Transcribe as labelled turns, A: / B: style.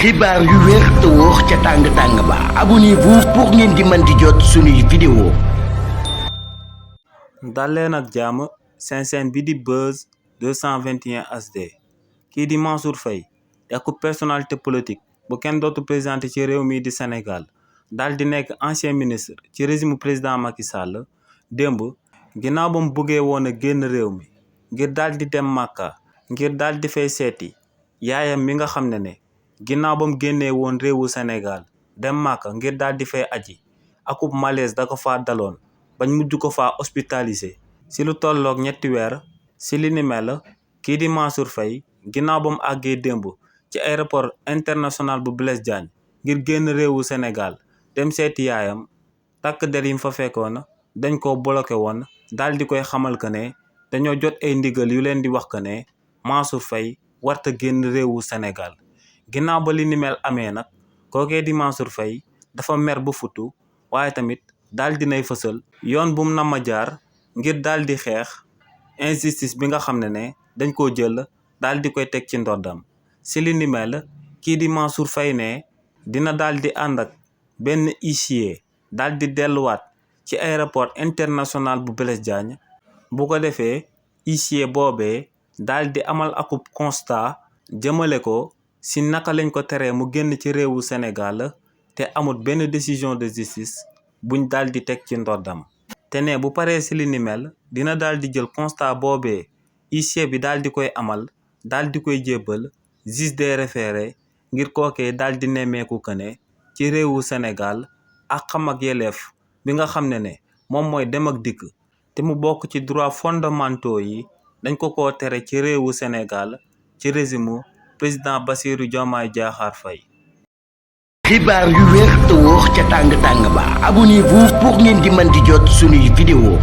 A: xibaar yu wér te wóor ca tàng-tàng ba abonnez-vous pour ngeen di mën di jot suñuy vidéo.
B: dal leen ak jàmm seen chaîne bi di Buzz 221 HD kii di Mansour Faye nekk personnalité politique bu kenn dootu présenté ci réew mi di Sénégal daal di nekk ancien ministre ci régime président Macky Sall démb ginnaaw ba mu bëggee woon a génn réew mi ngir daal di dem Màkka ngir daal di fay seeti yaayam mi nga xam ne ginnaaw ba mu génnee woon réewu Sénégal dem Màkka ngir daal di fay aji akub malaise da ko faa daloon bañ mujj ko faa hospitalisé si lu tolloog ñetti weer si li ni mel kii di Mansour Faye ginnaaw ba mu àggee démb ci aéroport international bu Blaise Diagne ngir génn réewu Sénégal dem seeti yaayam takk der yi mu fa fekkoon dañ koo bloqué woon daal di koy xamal que ne dañoo jot ay ndigal yu leen di wax que ne Mansour Faye warta génn réewu Sénégal ginnaaw ba li ni mel amee nag kookee di Mansour Faye dafa mer bu futu waaye tamit daal dinay fësal yoon bu mu nama jaar ngir daal di xeex injustice bi nga xam ne dañ koo jël daal di koy teg ci ndoddam si li ni mel kii di Mansour Faye ne dina daal di ànd ak benn huissier daal di delluwaat ci aéroport international bu Blaise Diagne bu ko defee huissier boobee daal di amal akub constat jëmale ko si naka lañ ko teree mu génn ci réewu Sénégal te amul benn décision de justice buñ daal di teg ci ndoddam te ne bu paree si li ni mel dina daal di jël constat boobee huissier bi daal di koy amal daal di koy jébbal juge des référés ngir kookee daal di nemmeeku que ne ci réewu Sénégal ak xam ak yelleef bi nga xam ne moom mooy dem ak dikk te mu bokk ci droit fondamentaux yi dañ ko tere ci réewu Sénégal ci régime président Bassirou Diomaye Diakhar Faye.
A: xibaar yu wér te wóor ca tàng-tàng ba abonnez-vous pour ngeen di mën di jot suñuy vidéo.